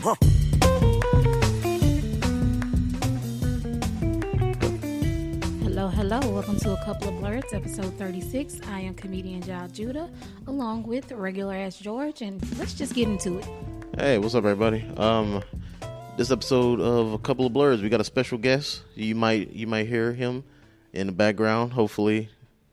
Hello. Welcome to A Couple of Blerdz, episode 36. I am comedian Jal Judah, along with regular-ass George, and let's just get into it. Hey, what's up, everybody? This episode of A Couple of Blerdz, we got a special guest. You might hear him in the background. Hopefully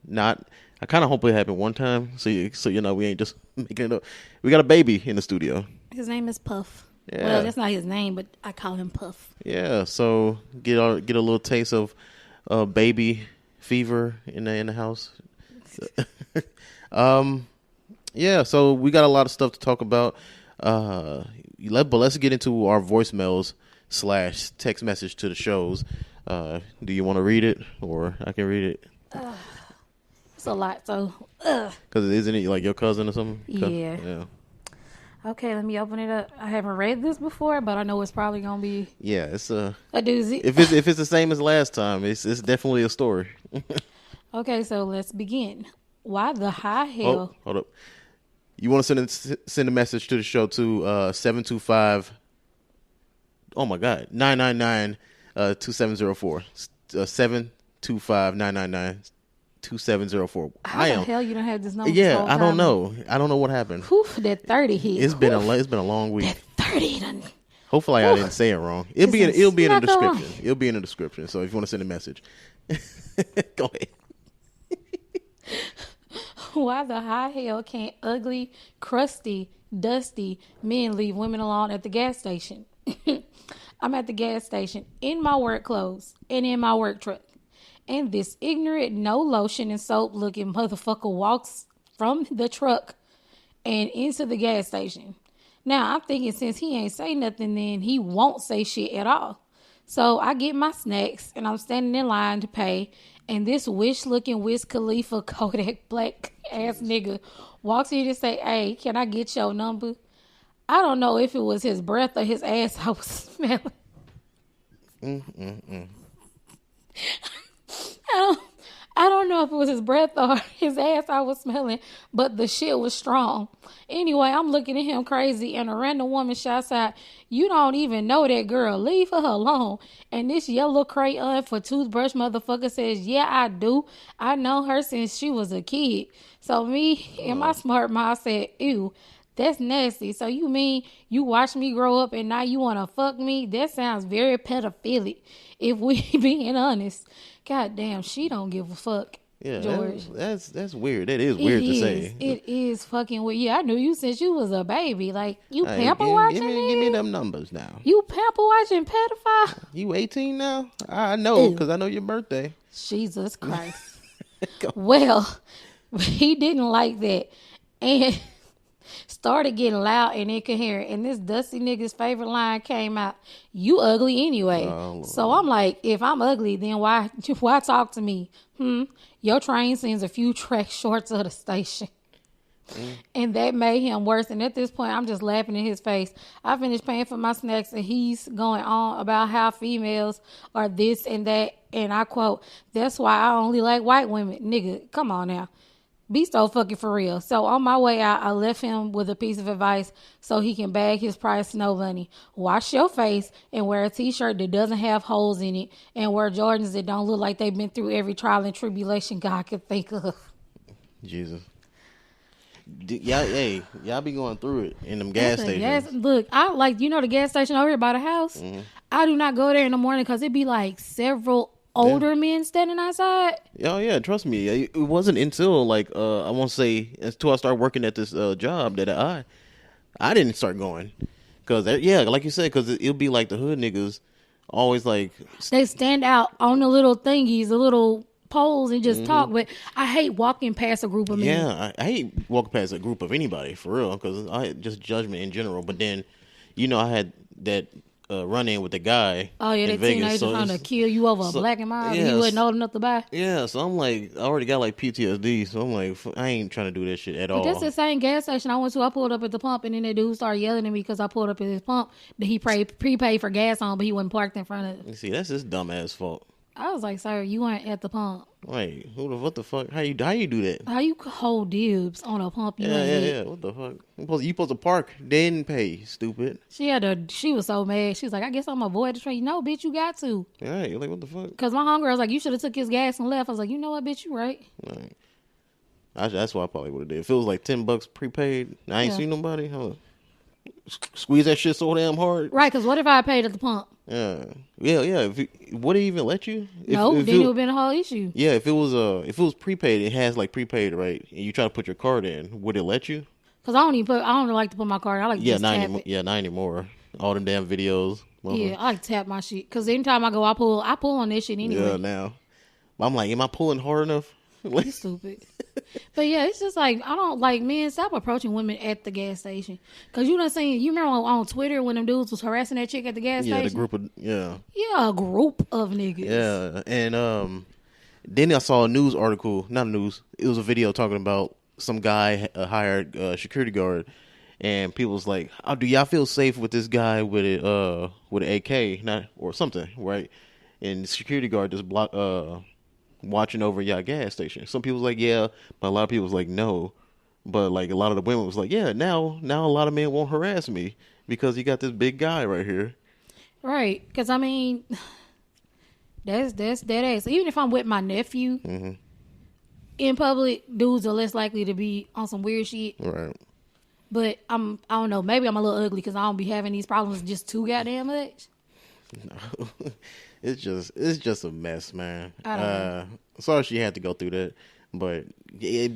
not. I kind of hope it happened one time, so you know we ain't just making it up. We got a baby in the studio. His name is Puff. Yeah. Well, that's not his name, but I call him Puff. Yeah, so get a little taste of baby fever in the house. Yeah, so we got a lot of stuff to talk about. But let's get into our voicemails / text message to the shows. Do you want to read it, or I can read it? It's a lot, so. Because isn't it like your cousin or something? Yeah. Okay, let me open it up. I haven't read this before, but I know it's probably gonna be. Yeah, it's a doozy. If it's the same as last time, it's definitely a story. Okay, so let's begin. Why the high hell? Oh, hold up. You want to send a message to the show to 725. Oh my God, 999-2704. 725-999-2704. How the hell you don't have this number? Yeah, I don't know. I don't know what happened. Whew, that 30 hit. It's been a long week. That 30 done. Hopefully I didn't say it wrong. It'll be in the description. It'll be in the description. So if you want to send a message, go ahead. Why the high hell can't ugly, crusty, dusty men leave women alone at the gas station? I'm at the gas station in my work clothes and in my work truck. And this ignorant, no lotion and soap looking motherfucker walks from the truck and into the gas station. Now, I'm thinking since he ain't say nothing, then he won't say shit at all. So I get my snacks and I'm standing in line to pay. And this wish-looking Wiz Khalifa Kodak black ass nigga walks in to say, "Hey, can I get your number?" I don't know if it was his breath or his ass I was smelling. I don't know if it was his breath or his ass I was smelling, but the shit was strong. Anyway, I'm looking at him crazy, and a random woman shouts out, "You don't even know that girl. Leave her alone." And this yellow crayon for toothbrush motherfucker says, "Yeah, I do. I know her since she was a kid." So me in my smart mouth said, "Ew, that's nasty. So you mean you watched me grow up and now you want to fuck me? That sounds very pedophilic, if we being honest." God damn, she don't give a fuck. Yeah, George. That's weird. That is weird to say. It is fucking weird. Yeah, I knew you since you was a baby. Like, you pamper watching me? Give me them numbers now. You pamper watching pedophile? You 18 now? I know, because I know your birthday. Jesus Christ. Well, he didn't like that. And started getting loud and incoherent. And this dusty nigga's favorite line came out, "You ugly anyway." Oh, so I'm like, if I'm ugly, then why talk to me? Your train sends a few tracks short of the station. And that made him worse. And at this point, I'm just laughing in his face. I finished paying for my snacks and he's going on about how females are this and that. And I quote, "That's why I only like white women." Nigga, come on now. Be so fucking for real. So on my way out, I left him with a piece of advice so he can bag his prize snow bunny. Wash your face and wear a t-shirt that doesn't have holes in it and wear Jordans that don't look like they've been through every trial and tribulation God could think of. Jesus. Y'all be going through it in them gas stations. Look, I like, the gas station over here by the house. Mm-hmm. I do not go there in the morning because it'd be like several older men standing outside. Oh yeah, trust me. It wasn't until I won't say until I started working at this job that I didn't start going. Cause like you said, cause it'll be like the hood niggas always like they stand out on the little thingies, the little poles, and just talk. But I hate walking past a group of men. Yeah, I hate walking past a group of anybody for real, cause I had just judgment in general. But then, I had that run in with the guy. Oh yeah, that teenager trying to kill you over a black and mild. Yeah, he wasn't old enough to buy. Yeah, so I'm like, I already got like PTSD. So I'm like, I ain't trying to do that shit at all. That's the same gas station I went to. I pulled up at the pump, and then that dude started yelling at me because I pulled up at his pump that he prepaid for gas on, but he wasn't parked in front of it. You see, that's his dumb ass fault. I was like, sir, you weren't at the pump. Wait, what the fuck? How you do that? How you hold dibs on a pump you Yeah, ain't yeah. What the fuck? You supposed to park, then pay, stupid. She was so mad. She was like, I guess I'm gonna avoid the train. No, bitch, you got to. Yeah, you're like, what the fuck? Because my homegirl was like, you should have took his gas and left. I was like, you know what, bitch, you right. Right. That's what I probably would have did. If it was like $10 prepaid, I ain't seen nobody. Squeeze that shit so damn hard. Right, because what if I paid at the pump? Yeah. Would it even let you? No, then it would have been a whole issue. Yeah, if it was prepaid, it has like prepaid, right? And you try to put your card in, would it let you? Because I don't like to put my card in. I like to just tap it. Yeah, not anymore. All them damn videos. Yeah, I like to tap my shit. Because anytime I go, I pull on this shit anyway. Yeah, now. But I'm like, am I pulling hard enough? You stupid. But yeah, it's just like, I don't like, men, stop approaching women at the gas station. Because you remember on Twitter when them dudes was harassing that chick at the gas station? Yeah, a group of niggas. Yeah, and then I saw a news article, not a news, it was a video talking about some guy hired a security guard, and people was like, oh, do y'all feel safe with this guy with an AK, or something, right? And the security guard just watching over y'all gas station. Some people was like, yeah, but a lot of people was like, no. But like a lot of the women was like, yeah, now a lot of men won't harass me because you got this big guy right here. Right, because I mean, that's dead ass. Even if I'm with my nephew in public, dudes are less likely to be on some weird shit. Right. But I don't know, maybe I'm a little ugly because I don't be having these problems just too goddamn much. No. It's just a mess, man. I don't know. Sorry she had to go through that, but I be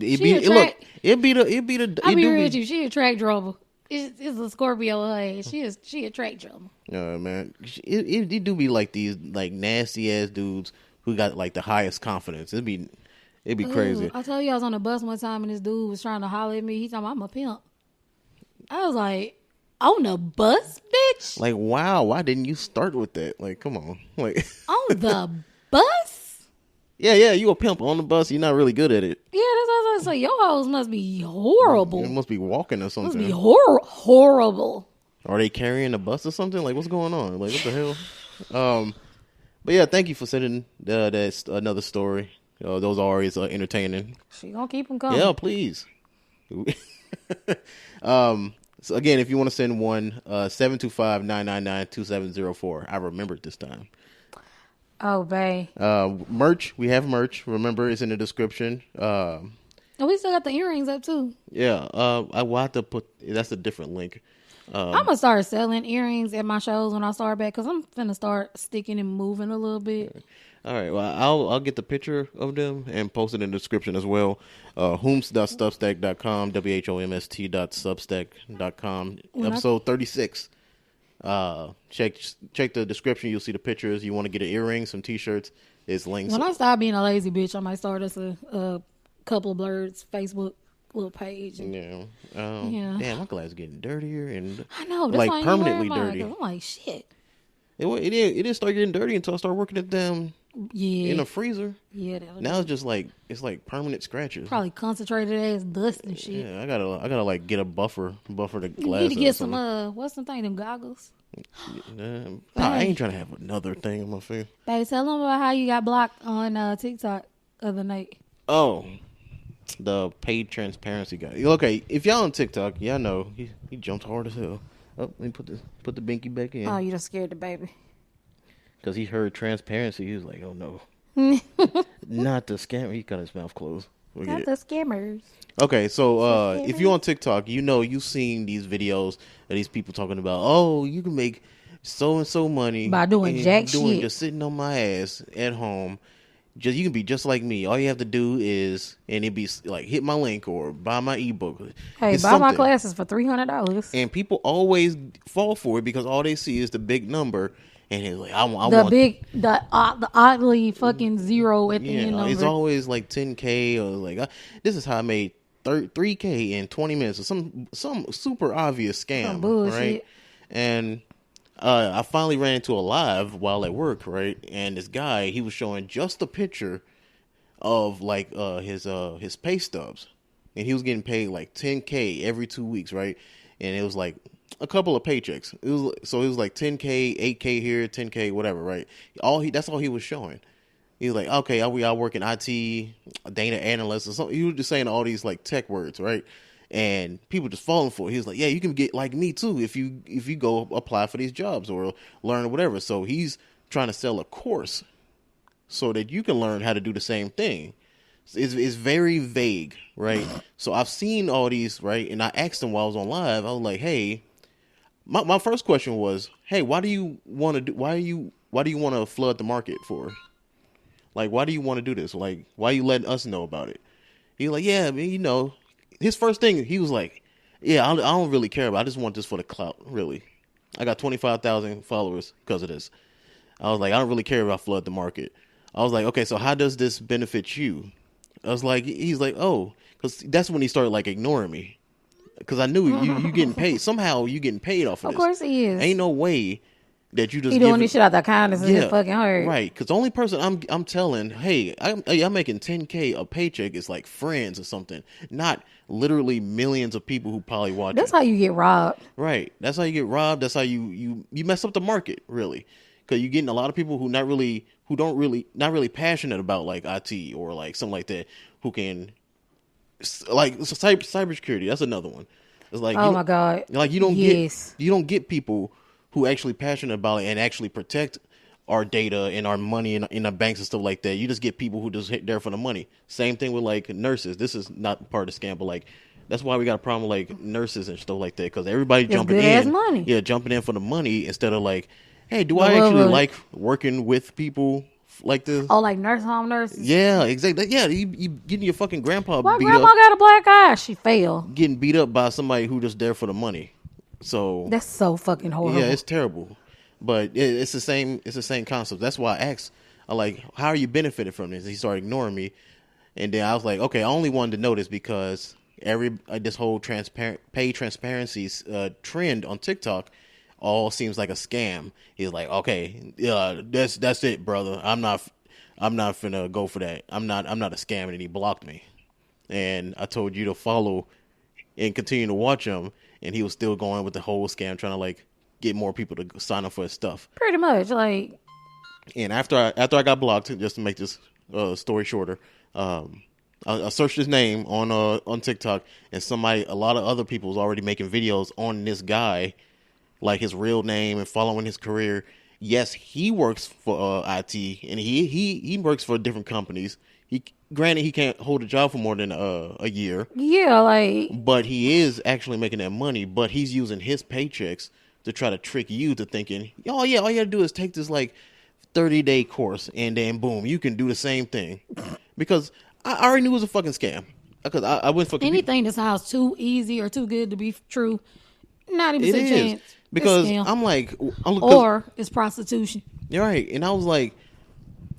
real with you. She a track drama. It's a Scorpio her age. She a track drama. Man, it do be like these like nasty ass dudes who got like the highest confidence. It'd be crazy. I told you I was on the bus one time and this dude was trying to holler at me. He told me I'm a pimp. I was like, on the bus, bitch? Like, wow, why didn't you start with that? Like, come on. Like on the bus? Yeah, you a pimp on the bus. You're not really good at it. Yeah, that's what I was like. Your hoes must be horrible. It must be walking or something. Must be horrible. Are they carrying the bus or something? Like, what's going on? Like, what the hell? But yeah, thank you for sending that another story. Those are always entertaining. She gonna keep them coming. Yeah, please. So again, if you want to send one, 725-999-2704. I remembered this time. Oh, bae. Merch. We have merch. Remember, it's in the description. And we still got the earrings up too. Yeah. I will have to that's a different link. I'm gonna start selling earrings at my shows when I start back because I'm finna start sticking and moving a little bit. All right. Well, I'll get the picture of them and post it in the description as well. Whomst.substack.com, whomt.substack.com. Episode 36. Check the description. You'll see the pictures. You want to get an earring, some t-shirts. There's links. When I stop being a lazy bitch, I might start us a couple of blerdz Facebook little page. Yeah. Damn, my glass getting dirtier and I know. That's like permanently dirty. I'm like, shit. It didn't start getting dirty until I started working at them. Yeah. In a freezer. Yeah. Now it's just like permanent scratches. Probably concentrated ass dust and shit. Yeah, I gotta like get a buffer the glass. You need to get some what's the thing? Them goggles. I ain't trying to have another thing on my face. Babe, tell them about how you got blocked on TikTok the other night. Oh, the paid transparency guy. Okay, if y'all on TikTok, y'all know he jumped hard as hell. Oh, let me put the binky back in. Oh, you just scared the baby. Because he heard transparency, he was like, "Oh no, not the scammer." He got his mouth closed. Not the scammers. Okay, so if you're on TikTok, you've seen these videos of these people talking about, oh, you can make so and so money by doing shit, just sitting on my ass at home. You can be just like me. All you have to do is, and it'd be like, hit my link or buy my ebook. Hey, buy my classes for $300. And people always fall for it because all they see is the big number. And it's like, the oddly fucking zero at the end number. It's always like 10K or like, this is how I made 3K in 20 minutes or some super obvious scam. Some bullshit. Right? And I finally ran into a live while at work, right? And this guy, he was showing just a picture of like his pay stubs. And he was getting paid like 10K every 2 weeks, right? And it was like a couple of paychecks. It was like 10K, 8K here, 10K, whatever, right? That's all he was showing. He's like, okay, I work in IT, data analyst or something. He was just saying all these like tech words, right? And people just falling for it. He was like, yeah, you can get like me too if you go apply for these jobs or learn or whatever. So he's trying to sell a course so that you can learn how to do the same thing. It's very vague, right? So I've seen all these, right? And I asked him while I was on live. I was like, hey, my first question was, hey, why do you want to flood the market for? Like, why do you want to do this? Like, why are you letting us know about it? He's like, yeah, I mean, you know, his first thing, he was like, yeah, I don't really care about it. I just want this for the clout, really. I got 25,000 followers because of this. I was like, I don't really care about flood the market. I was like, okay, so how does this benefit you? I was like, he's like, oh, because that's when he started like ignoring me. Because I knew you getting paid. Somehow you getting paid off of this. Of course he is. Ain't no way that you just he doing this shit out that kindness in his fucking heart. Right, because the only person I'm telling, hey, I'm making $10K a paycheck is like friends or something, not literally millions of people who probably watch. That's how you get robbed. Right, that's how you get robbed. That's how you mess up the market, really, because you're getting a lot of people who not really passionate about like IT or like something like that, who can like cybersecurity. That's another one. It's like, oh my god, like you don't get people who actually passionate about it and actually protect our data and our money in our banks and stuff like that. You just get people who just hit there for the money. Same thing with like nurses. This is not part of the scam, but like that's why we got a problem with like nurses and stuff like that, because everybody jumping in, money. Yeah, jumping in for the money instead of like, hey, do I actually like working with people like this? Oh, like home nurses. Yeah, exactly. Yeah, you getting your fucking grandpa my beat grandma up. got a black eye. She failed. Getting beat up by somebody who just there for the money. So that's so fucking horrible. Yeah, it's terrible, but it's the same. It's the same concept. That's why I asked, I like, how are you benefiting from this? He started ignoring me, and then I was like, okay, I only wanted to know this because this whole pay transparency trend on TikTok all seems like a scam. He's like, okay, that's it, brother. I'm not finna go for that. I'm not a scam, and he blocked me. And I told you to follow and continue to watch him. And he was still going with the whole scam, trying to like get more people to sign up for his stuff. Pretty much, like. And after I got blocked, just to make this story shorter, I searched his name on TikTok, and a lot of other people was already making videos on this guy, like his real name and following his career. Yes, he works for IT, and he works for different companies. Granted, he can't hold a job for more than a year. Yeah, like. But he is actually making that money. But he's using his paychecks to try to trick you to thinking, oh yeah, all you gotta do is take this like 30-day course, and then boom, you can do the same thing. Because I already knew it was a fucking scam. Because I went for anything that sounds too easy or too good to be true. Not even a chance. Because I'm like, or it's prostitution. You're right, and I was like.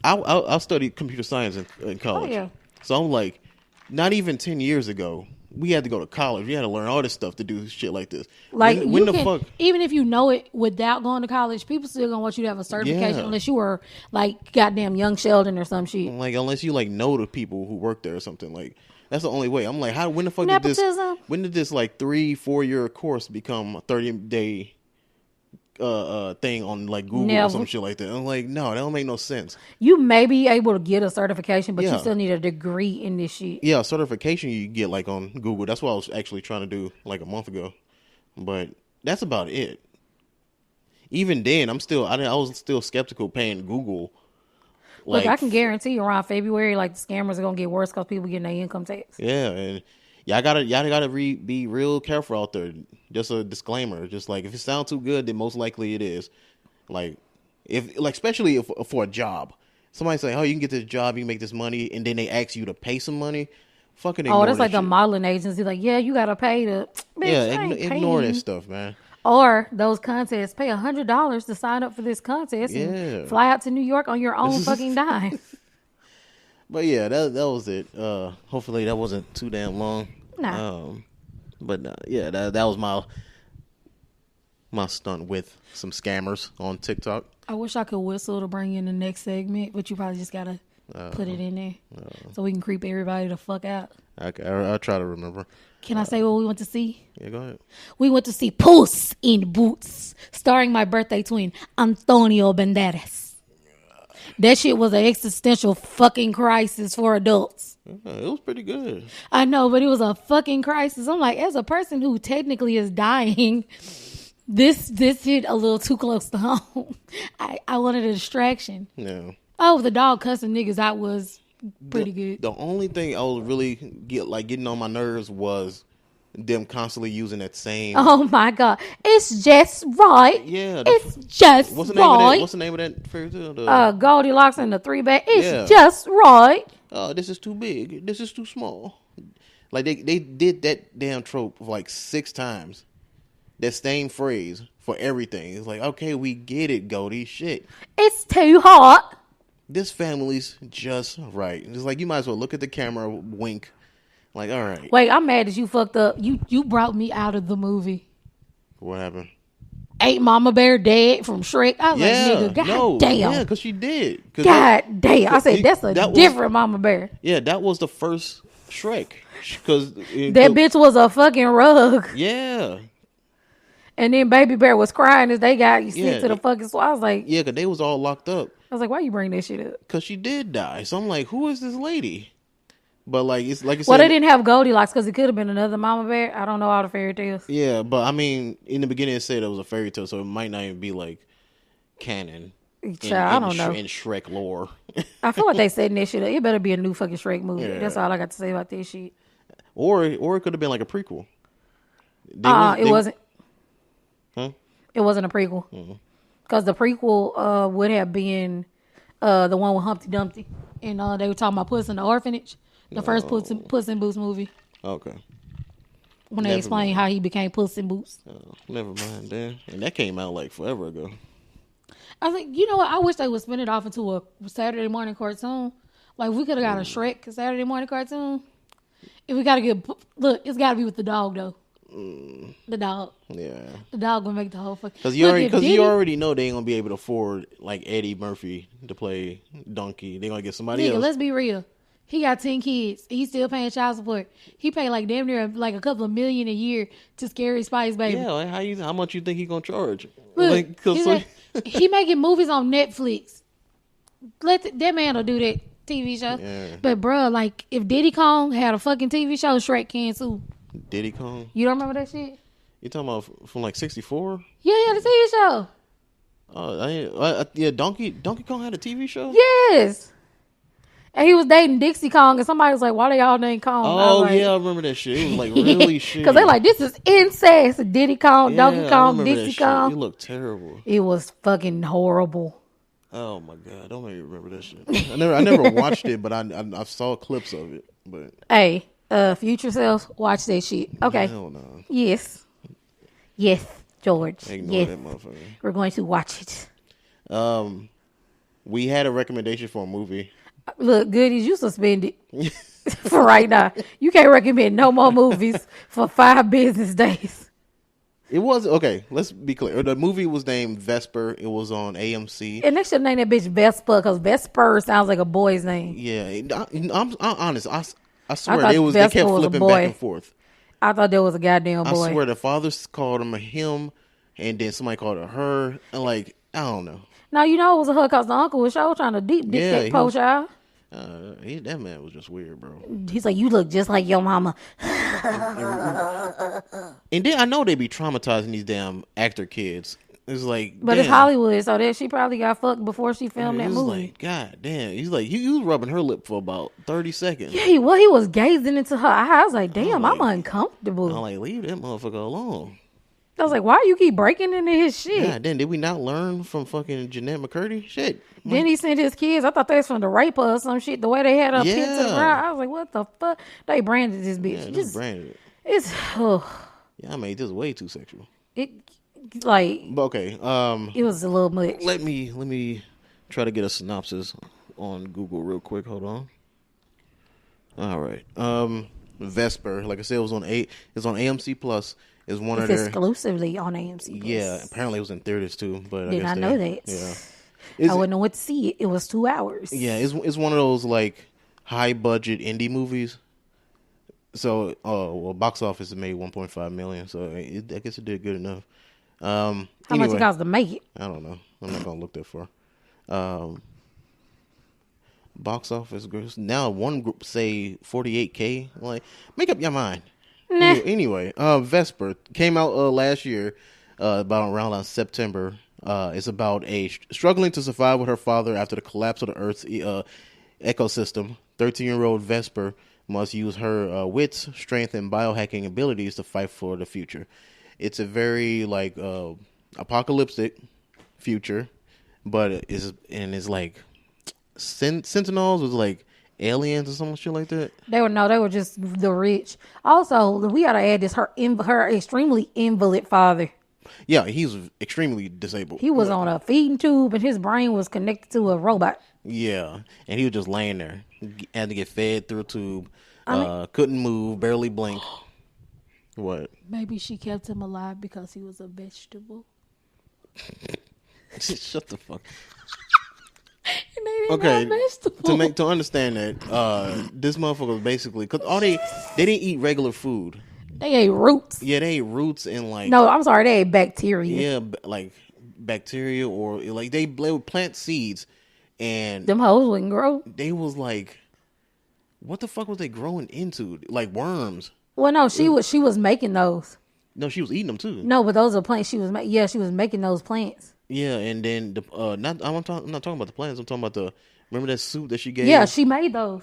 I studied computer science in college. Oh, yeah. So I'm like, not even 10 years ago, we had to go to college. We had to learn all this stuff to do shit like this. Like, even if you know it without going to college, people still gonna want you to have a certification unless you were like goddamn Young Sheldon or some shit. Like, unless you like know the people who work there or something. Like, that's the only way. I'm like, when the fuck did this like 3-4 year course become a 30-day thing on like Google or some shit like that? I'm like, no, that don't make no sense. You may be able to get a certification, but you still need a degree in this shit. Yeah, certification you get like on Google. That's what I was actually trying to do like a month ago. But that's about it. Even then, I was still skeptical paying Google. Look, I can guarantee you around February, like the scammers are gonna get worse because people getting their income tax. Yeah, and y'all gotta be real careful out there. Just a disclaimer. Just like if it sounds too good, then most likely it is. Like especially if for a job, somebody say, "Oh, you can get this job, you can make this money," and then they ask you to pay some money. Fucking ignore that's like shit. the modeling agency. Like, yeah, you gotta pay to. Bitch, ignore that stuff, man. Or those contests, pay $100 to sign up for this contest and fly out to New York on your own fucking dime. But yeah, that was it. Hopefully that wasn't too damn long. Nah. But yeah, that was my stunt with some scammers on TikTok. I wish I could whistle to bring in the next segment, but you probably just gotta put it in there so we can creep everybody the fuck out. I'll try to remember. Can I say what we went to see? Yeah, go ahead. We went to see Puss in Boots, starring my birthday twin, Antonio Banderas. That shit was an existential fucking crisis for adults. It was pretty good. I know, but it was a fucking crisis. I'm like, as a person who technically is dying, this hit a little too close to home. I wanted a distraction. Yeah. Oh, the dog cussing niggas out was pretty good. The only thing I was really getting on my nerves was them constantly using that same. Oh my god, it's just right. Yeah, it's just what's the name right. of that? What's the name of that fairy tale? Goldilocks and the three bag. It's just right. This is too big. This is too small. Like they did that damn trope like 6 times. That same phrase for everything. It's like, okay, we get it, Goldie. Shit. It's too hot. This family's just right. It's like you might as well look at the camera, wink. Like, all right. Wait, I'm mad that you fucked up. You brought me out of the movie. What happened? Ain't Mama Bear dead from Shrek? I was like, nigga, god damn. Yeah, because she did. God damn. I said, that's a different Mama Bear. Yeah, that was the first Shrek. Cause that bitch was a fucking rug. Yeah. And then Baby Bear was crying as they got sent to the fucking swamp. I was like... Yeah, because they was all locked up. I was like, why you bring that shit up? Because she did die. So I'm like, who is this lady? But like, it's like I said... Well, they didn't have Goldilocks because it could have been another Mama Bear. I don't know all the fairy tales. Yeah, but I mean, in the beginning it said it was a fairy tale, so it might not even be like canon. I don't know. In Shrek lore. I feel like they setting that shit up. It better be a new fucking Shrek movie. Yeah. That's all I got to say about this shit. Or it could have been like a prequel. It wasn't. Huh? It wasn't a prequel. Because the prequel would have been the one with Humpty Dumpty. And they were talking about Puss in the Orphanage. The first Puss in Boots movie. Okay. When they explained how he became Puss in Boots. Oh, never mind, then. And that came out like forever ago. I was like, you know what? I wish they would spin it off into a Saturday morning cartoon. Like, we could have got a Shrek Saturday morning cartoon. If we got to get... Look, it's got to be with the dog, though. The dog. Yeah. The dog would make the whole fucking... Because you already know they ain't going to be able to afford, like, Eddie Murphy to play Donkey. They going to get somebody else. Let's be real. He got 10 kids. He's still paying child support. He paid like damn near like a couple of $1 million a year to Scary Spice Baby. Yeah, like how much you think he going to charge? Look, he making movies on Netflix. That man will do that TV show. Yeah. But bruh, like if Diddy Kong had a fucking TV show, Shrek can too. Diddy Kong? You don't remember that shit? You talking about from like 64? Yeah, the TV show. Yeah, Donkey Kong had a TV show? Yes. And he was dating Dixie Kong, and somebody was like, why they all named Kong? Oh, yeah, I remember that shit. It was like really shit. Because they like, this is incest. Diddy Kong, Donkey Kong, Dixie Kong. It looked terrible. It was fucking horrible. Oh, my God. Don't make me remember that shit. I never watched it, but I saw clips of it. But hey, future self, watch that shit. Okay. Hell no. Yes, George. Ignore that motherfucker. We're going to watch it. We had a recommendation for a movie. Look, goodies, you suspended for right now. You can't recommend no more movies for 5 business days. It was, okay, let's be clear. The movie was named Vesper. It was on AMC. And they should name that bitch Vesper because Vesper sounds like a boy's name. Yeah, I'm honest. I swear they kept flipping back and forth. I thought there was a goddamn boy. I swear the father called him, and then somebody called her. And like, I don't know. Now, you know it was a her because the uncle was trying to deep dick that poor child. That man was just weird, bro. He's like, you look just like your mama. And then I know they be traumatizing these damn actor kids. It's like, but damn. It's Hollywood, so that she probably got fucked before she filmed that movie. Like, God damn. He's like, you was rubbing her lip for about 30 seconds. Yeah, he was gazing into her eyes. I was like, damn, I'm uncomfortable. I'm like, leave that motherfucker alone. I was like, why you keep breaking into his shit? Yeah, then did we not learn from fucking Jeanette McCurdy? Shit. Then he sent his kids. I thought they was from the rape her or some shit. The way they had her pinned to the ground. I was like, what the fuck? They branded this bitch. Yeah, just branded it. It's yeah, I made this way too sexual. It like but okay. It was a little much. Let me try to get a synopsis on Google real quick. Hold on. All right. Vesper, like I said, it's on AMC Plus. Is one of their exclusively on AMC Plus. Yeah, apparently it was in theaters too. But did not know that. Yeah, I wouldn't know what to see. It was 2 hours. Yeah, it's one of those like high budget indie movies. So, box office made $1.5 million. So I guess it did good enough. How much it cost to make it? I don't know. I'm not gonna look that far. box office gross. Now one group say 48K. Like, make up your mind. Nah. Anyway, Vesper came out last year, about around September. It's about a struggling to survive with her father after the collapse of the Earth's ecosystem. 13-year-old Vesper must use her wits, strength, and biohacking abilities to fight for the future. It's a very like apocalyptic future, but it's like Sentinels was like aliens or some shit like that. They were just the rich. Also, we gotta add this her extremely invalid father. Yeah, he's extremely disabled. He was on a feeding tube and his brain was connected to a robot. Yeah, and he was just laying there. Had to get fed through a tube. Couldn't move, barely blink. What? Maybe she kept him alive because he was a vegetable. Shut the fuck. Okay, to understand that, this motherfucker was basically because they didn't eat regular food. They ate roots. Yeah, they ate roots and like. No, I'm sorry, they ate bacteria. Yeah, like bacteria or like they would plant seeds, and them hoes wouldn't grow. They was like, what the fuck was they growing into? Like worms. Well, no, she was making those. No, she was eating them too. No, but those are plants. She was making those plants. Yeah, and then I'm not talking about the plants. I'm talking about remember that soup that she gave? Yeah, she made those.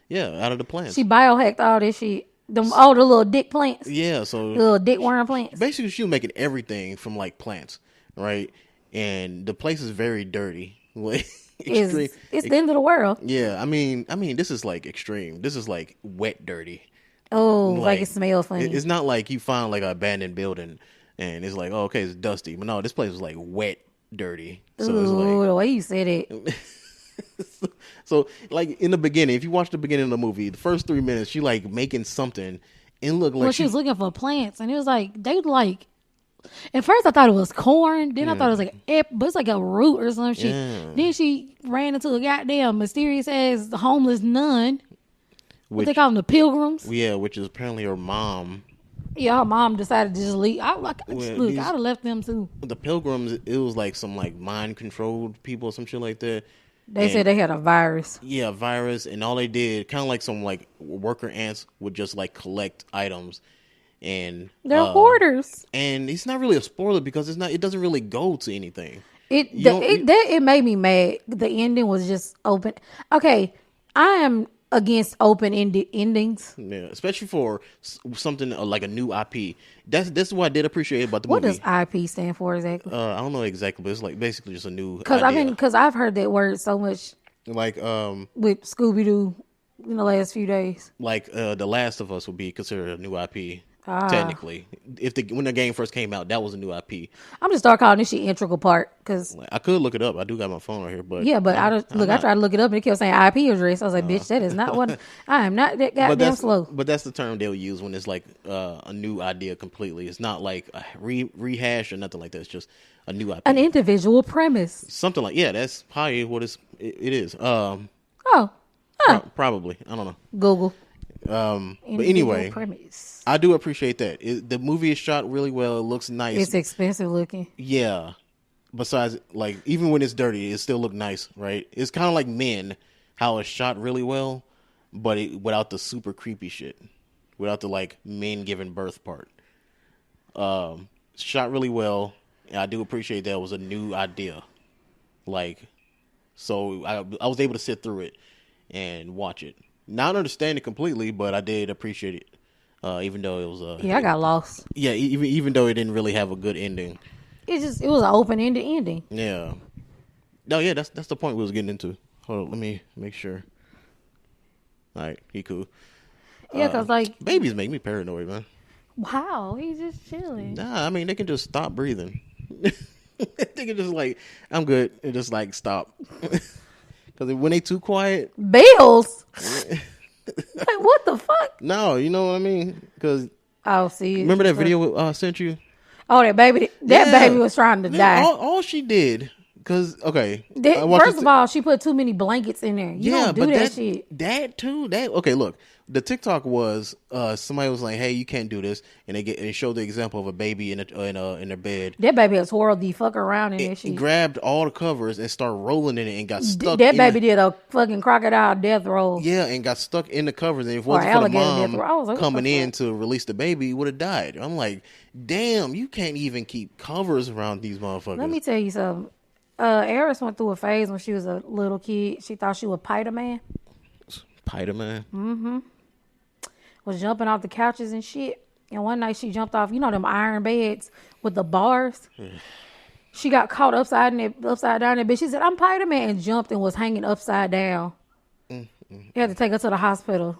Yeah, out of the plants. She biohacked all this shit. All the little dick plants. Yeah, so the little dick worm plants. Basically, she was making everything from like plants, right? And the place is very dirty. It's the end of the world. Yeah, I mean, this is like extreme. This is like wet dirty. Oh, like it smells funny. It's not like you find like an abandoned building and it's like, oh, okay, it's dusty. But no, this place was like wet dirty. So ooh, it's like, the way you said it. So, like in the beginning, if you watch the beginning of the movie, the first 3 minutes, she like making something and look like well, she was looking for plants, and it was like they like. At first, I thought it was corn. Then I thought it was like but it's like a root or some shit. Yeah. Then she ran into a goddamn mysterious ass homeless nun. What they call them, the pilgrims? Yeah, which is apparently her mom. Yeah, her mom decided to just leave. I'd have left them too. The pilgrims, it was like some like mind controlled people or some shit like that. They said they had a virus. Yeah, a virus, and all they did, kind of like some like worker ants, would just like collect items, and they're hoarders. And it's not really a spoiler because it doesn't really go to anything. It made me mad. The ending was just open. Okay, I am against open-ended endings. Yeah, especially for something like a new IP. That's what I did appreciate about the movie. What does IP stand for exactly? I don't know exactly, but it's like basically just a new. Because I've heard that word so much. Like with Scooby-Doo in the last few days. Like The Last of Us would be considered a new IP. Technically, when the game first came out, that was a new IP. I'm just start calling this shit integral part because I could look it up. I do got my phone right here, but I tried to look it up and it kept saying IP address. I was like, bitch, that is not what. I am not that goddamn slow. But that's the term they'll use when it's like a new idea completely. It's not like a rehash or nothing like that. It's just a new IP, an individual premise, something like that's probably what it is. Probably, I don't know. Google. But anyway, premise. I do appreciate that. The movie is shot really well. It looks nice. It's expensive looking. Yeah. Besides, like, even when it's dirty, it still look nice, right? It's kind of like Men, how it's shot really well, but without the super creepy shit, without the like men giving birth part. Shot really well. And I do appreciate that it was a new idea. Like, so I was able to sit through it and watch it. Not understand it completely, but I did appreciate it, even though it was. I got lost. Yeah, even though it didn't really have a good ending. It was an open-ended ending. Yeah. No, yeah, that's the point we was getting into. Hold on, let me make sure. All right, he cool. Yeah, because like babies make me paranoid, man. Wow, he's just chilling. Nah, I mean they can just stop breathing. They can just like, I'm good, and just like stop. Because when they too quiet, bills. Like what the fuck? No, you know what I mean. Because see. Remember that video I sent you? Oh, that baby was trying to die. All she did Because okay, First of all, she put too many blankets in there. You don't do that shit. That too. That okay. Look, the TikTok was somebody was like, "Hey, you can't do this," and they showed the example of a baby in their bed. That baby has swirled the fuck around in that shit. Grabbed all the covers and started rolling in it and got stuck. That baby did a fucking crocodile death roll. Yeah, and got stuck in the covers. And if it wasn't for the mom like, coming in to release the baby, he would have died. I'm like, damn, you can't even keep covers around these motherfuckers. Let me tell you something. Eris went through a phase when she was a little kid. She thought she was Spider-Man. Spider-Man? Mm-hmm. Was jumping off the couches and shit. And one night she jumped off, them iron beds with the bars. She got caught upside down in that bed. She said, I'm Spider-Man, and jumped and was hanging upside down. You had to take her to the hospital.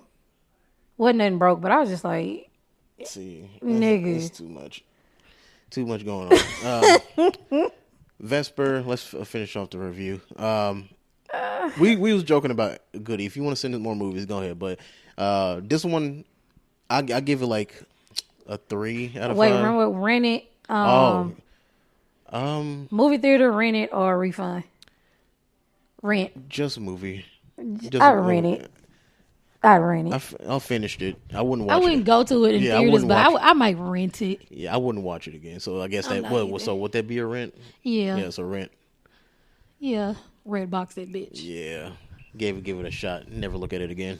Wasn't nothing broke, but I was just like, see, nigga. It's too much. Too much going on. Vesper, let's finish off the review. We was joking about Goody. If you want to send us more movies, go ahead. But this one, I give it like a 3 out of 5. Wait, remember Rent It? Movie theater, Rent It, or Refund? Rent. Just a movie. I'd rent it. I finished it. I wouldn't watch it. I wouldn't go to it in theaters, but I might rent it. Yeah, I wouldn't watch it again. So I guess so would that be a rent? Yeah. Yeah, it's a rent. Yeah. Red box that bitch. Yeah. Give it a shot. Never look at it again.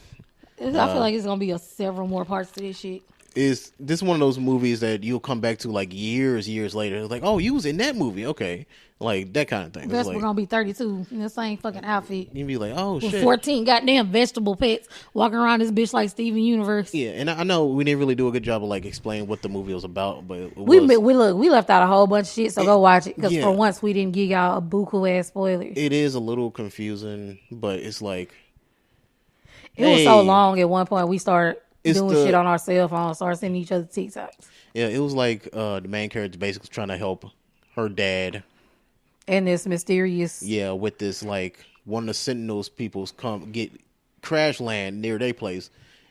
I feel like it's going to be several more parts to this shit. Is this one of those movies that you'll come back to like years later? It's like, oh, you was in that movie. Okay. Like that kind of thing. Vesper gonna be 32 in the same fucking outfit. You'd be like, oh, with shit. 14 goddamn vegetable pets walking around this bitch like Steven Universe. Yeah, and I know we didn't really do a good job of like explaining what the movie was about, but we left out a whole bunch of shit, so go watch it, because for once we didn't give y'all a buku ass spoilers. It is a little confusing, but it's like it was so long at one point we started doing shit on our cell phones, started sending each other TikToks. Yeah, it was like the main character basically trying to help her dad. And this mysterious... Yeah, with this, like, one of the Sentinels peoples crash land near their place.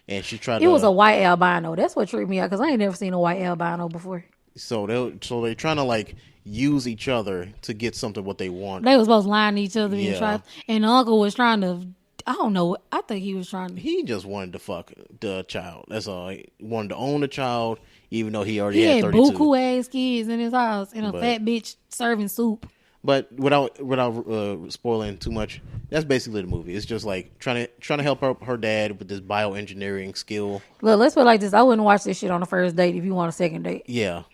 And she tried to... It was a white albino. That's what tripped me out, because I ain't never seen a white albino before. So they're trying to, like, use each other to get something what they want. They was supposed to lie to each other and the uncle was trying to... I don't know. I think he was trying to... He just wanted to fuck the child. That's all. He wanted to own the child, even though he already had 32. He had buku ass kids in his house and a fat bitch serving soup. But without spoiling too much, that's basically the movie. It's just like trying to help her dad with this bioengineering skill. Look, let's put it like this. I wouldn't watch this shit on the first date if you want a second date. Yeah.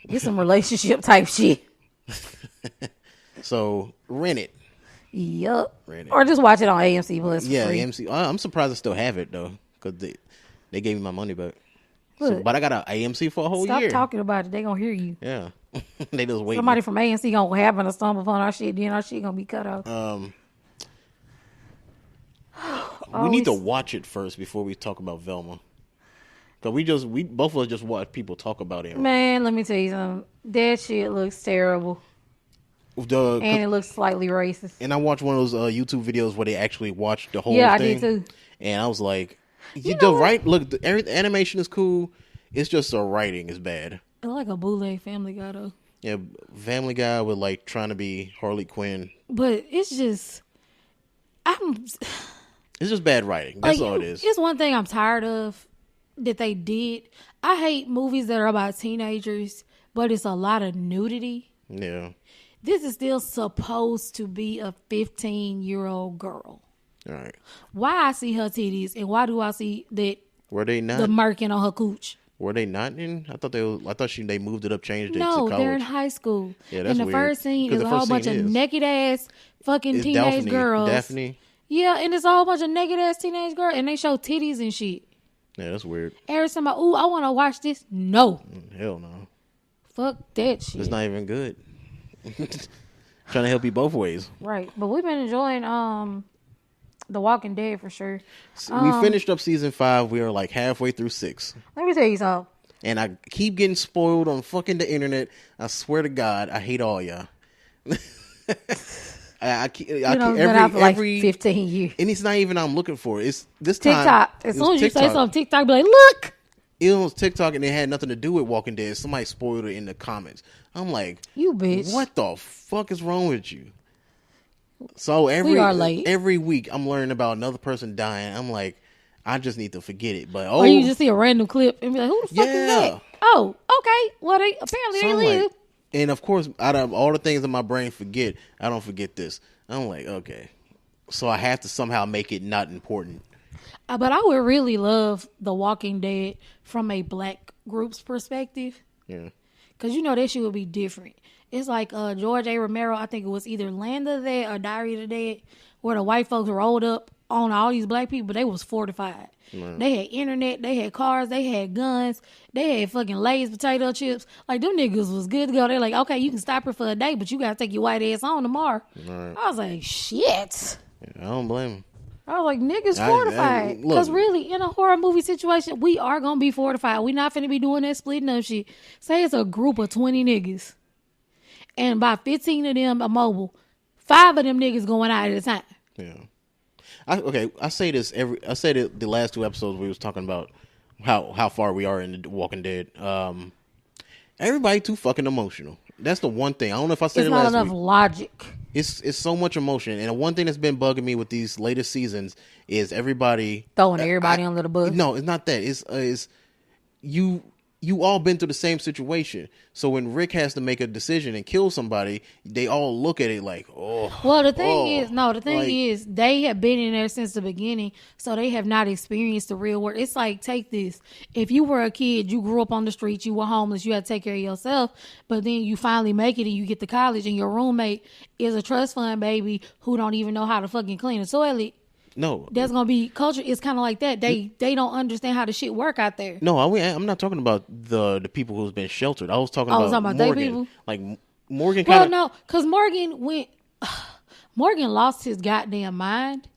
It's some relationship type shit. So, rent it. Yup. Or just watch it on AMC Plus for free. AMC. I'm surprised I still have it, though, because they gave me my money back. So, but I got an AMC for a whole year. Stop talking about it. They gonna hear you. Yeah. They just wait. Somebody from ANC gonna happen to stumble upon our shit, then our shit gonna be cut off. We need to watch it first before we talk about Velma. Cause we both of us just watch people talk about it. Man, let me tell you something. That shit looks terrible. And it looks slightly racist. And I watched one of those YouTube videos where they actually watched the whole thing. Yeah, I did too. And I was like, look, the animation is cool. It's just the writing is bad. I like a bootleg Family Guy though. Yeah, Family Guy with like trying to be Harley Quinn. But it's just, it's just bad writing. That's all it is. It's one thing I'm tired of that they did. I hate movies that are about teenagers, but it's a lot of nudity. Yeah. This is still supposed to be a 15-year-old girl. All right. Why I see her titties and why do I see that? Were they not the merkin on her cooch? Were they not in? I thought they moved it up, changed it to college. No, they're in high school. Yeah, that's weird. And the first scene is a whole bunch of naked ass fucking teenage girls. Daphne. Yeah, and it's a whole bunch of naked ass teenage girls, and they show titties and shit. Yeah, that's weird. Every time I want to watch this. No. Hell no. Fuck that shit. It's not even good. Trying to help you both ways. Right, but we've been enjoying The Walking Dead for sure. We finished up season 5. We are like halfway through 6. Let me tell you something. And I keep getting spoiled on fucking the internet. I swear to God, I hate all y'all. I keep every 15 years, and it's not even I'm looking for. It's this TikTok. Time. As soon as you say something, TikTok be like, look. It was TikTok, and it had nothing to do with Walking Dead. Somebody spoiled it in the comments. I'm like, you bitch. What the fuck is wrong with you? So We are late. every week I'm learning about another person dying. I'm like, I just need to forget it. But Or you just see a random clip and be like, who the fuck is that? Oh, okay. Well, apparently they live. Like, and of course, out of all the things that my brain forget, I don't forget this. I'm like, okay. So I have to somehow make it not important. But I would really love The Walking Dead from a black group's perspective. Yeah. Because that shit would be different. It's like George A. Romero, I think it was either Land of the Dead or Diary of the Dead, where the white folks rolled up on all these black people, but they was fortified. Right. They had internet, they had cars, they had guns, they had fucking Lay's potato chips. Like, them niggas was good to go. They're like, okay, you can stop her for a day, but you got to take your white ass on tomorrow. Right. I was like, shit. I don't blame him. I was like, niggas fortified. Because really, in a horror movie situation, we are going to be fortified. We not finna be doing that splitting up shit. Say it's a group of 20 niggas. And about 15 of them are mobile. 5 of them niggas going out at a time. Yeah. I say this I said it the last 2 episodes we was talking about how far we are in the Walking Dead. Everybody too fucking emotional. That's the one thing. I don't know if I said it last week. It's not enough logic. It's so much emotion. And the one thing that's been bugging me with these latest seasons is everybody throwing everybody under the bus. No, it's not that. It's you all been through the same situation. So when Rick has to make a decision and kill somebody, they all look at it like, oh. Well, the thing is, they have been in there since the beginning, so they have not experienced the real world. It's like, take this. If you were a kid, you grew up on the streets, you were homeless, you had to take care of yourself, but then you finally make it and you get to college and your roommate is a trust fund baby who don't even know how to fucking clean a toilet. No, that's gonna be culture. It's kind of like that. They don't understand how the shit work out there. No, I'm not talking about the people who's been sheltered. I was talking about Morgan. People? Like Morgan. Well, no, because Morgan lost his goddamn mind,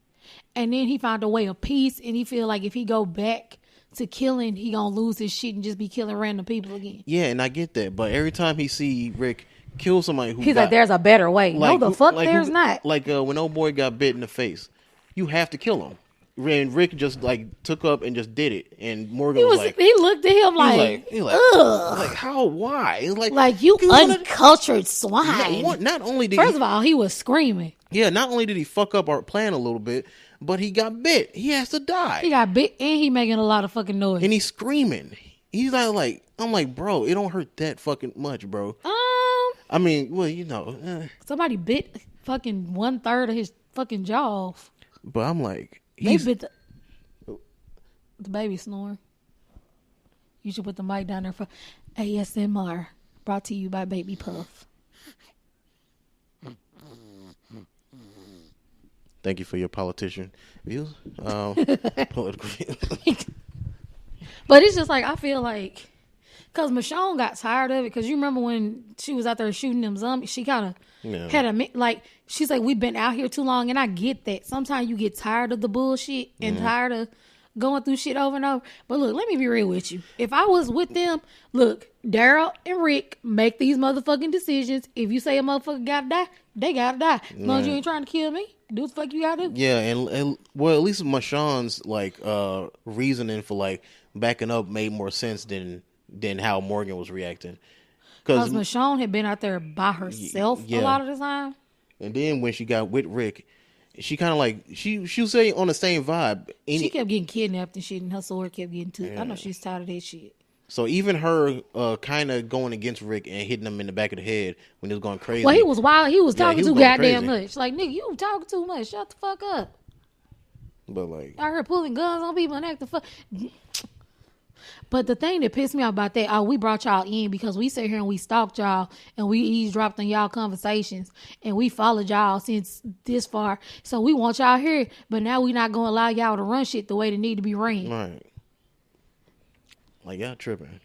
and then he found a way of peace, and he feel like if he go back to killing, he gonna lose his shit and just be killing random people again. Yeah, and I get that, but every time he see Rick kill somebody, he's like, "There's a better way." Like, no, the fuck, there's not. Like when old boy got bit in the face. You have to kill him. And Rick just took up and just did it. And Morgan was like, he looked at him like, ugh. Like, how? Why? It's like you uncultured swine. Not only did first of all, he was screaming. Yeah, not only did he fuck up our plan a little bit, but he got bit. He has to die. He got bit and he making a lot of fucking noise. And he's screaming. He's like, I'm like, bro, it don't hurt that fucking much, bro. I mean, well, somebody bit fucking 1/3 of his fucking jaw off. But I'm like, they bit the baby snoring. You should put the mic down there for ASMR. Brought to you by Baby Puff. Thank you for your politician views. Political views. But it's just like, I feel like, because Michonne got tired of it, because you remember when she was out there shooting them zombies, she kind of had she's like, we've been out here too long, and I get that. Sometimes you get tired of the bullshit and tired of going through shit over and over. But look, let me be real with you. If I was with them, look, Daryl and Rick make these motherfucking decisions. If you say a motherfucker gotta die, they gotta die. As long as you ain't trying to kill me, do what the fuck you gotta do. Yeah, and well, at least Michonne's reasoning for backing up made more sense than how Morgan was reacting. Because Michonne had been out there by herself a lot of the time. And then when she got with Rick, she kind of she was saying on the same vibe. She kept getting kidnapped and shit, and her sword kept getting took. I know she's tired of that shit. So even her kind of going against Rick and hitting him in the back of the head when he was going crazy. Well, he was wild. He was talking too goddamn much. Like, nigga, you talking too much. Shut the fuck up. But I heard pulling guns on people and acting fuck. But the thing that pissed me off about that, we brought y'all in because we sit here and we stalked y'all and we eavesdropped on y'all conversations and we followed y'all since this far. So we want y'all here, but now we not going to allow y'all to run shit the way they need to be ran. Right. Y'all tripping.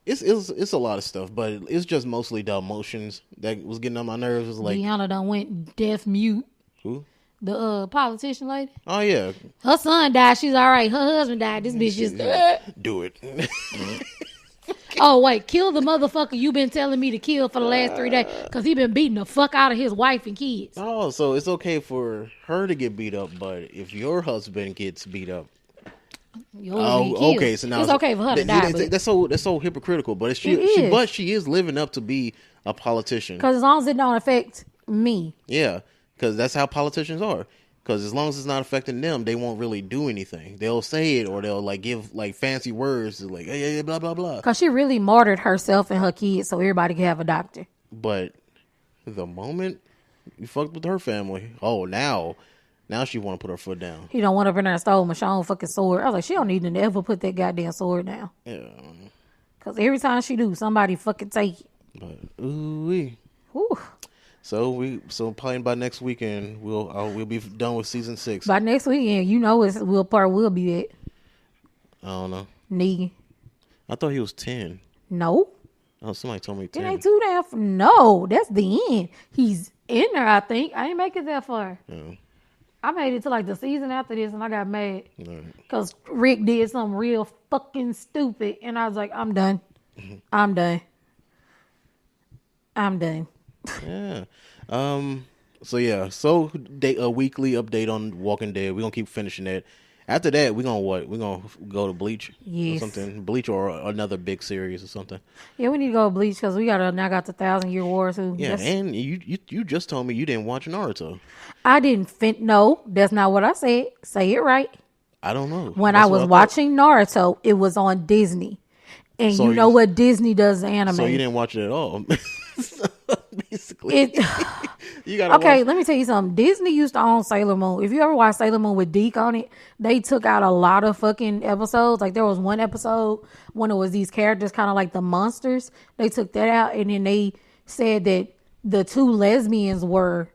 It's a lot of stuff, but it's just mostly the emotions that was getting on my nerves. It was Deanna done went deaf mute. Who? The politician lady. Oh, yeah. Her son died. She's all right. Her husband died. This bitch just... Do it. Oh, wait. Kill the motherfucker you been telling me to kill for the last 3 days because he been beating the fuck out of his wife and kids. Oh, so it's okay for her to get beat up, but if your husband gets beat up... okay. So now it's okay for her to die. That's so hypocritical, but she is living up to be a politician. Because as long as it don't affect me. Yeah. because that's how politicians are. Because as long as it's not affecting them, they won't really do anything. They'll say it or they'll like give like fancy words like hey, blah blah blah. Because she really martyred herself and her kids so everybody could have a doctor. But the moment you fucked with her family, now she want to put her foot down. He don't want up in there and stole Michonne's fucking sword. I was like, she don't need to ever put that goddamn sword down. Yeah. Because every time she do, somebody fucking take it. But ooh-wee. Whew. So probably by next weekend we'll be done with season 6. By next weekend, we'll be at. I don't know. Negan. I thought he was 10. No. Oh, somebody told me 10. It ain't too damn. No, that's the end. He's in there, I think. I ain't make it that far. Yeah. I made it to like the season after this and I got mad. Right. Because Rick did something real fucking stupid. And I was like, I'm done. Mm-hmm. I'm done. I'm done. Yeah. So a weekly update on Walking Dead. We're gonna keep finishing that. After that, we're gonna what? We're gonna go to Bleach Yes. or something. Bleach or another big series or something. Yeah, we need to go to Bleach because we now got the 1,000-Year War too. Yeah, and you just told me you didn't watch Naruto. I didn't no, that's not what I said. Say it right. I don't know. When I was watching Naruto, it was on Disney. And So you know what Disney does to anime. So you didn't watch it at all. So basically, you gotta okay, let me tell you something. Disney used to own Sailor Moon. If you ever watched Sailor Moon with Deke on it, they took out a lot of fucking episodes. Like there was one episode when it was these characters kind of like the monsters. They took that out and then they said that the 2 lesbians were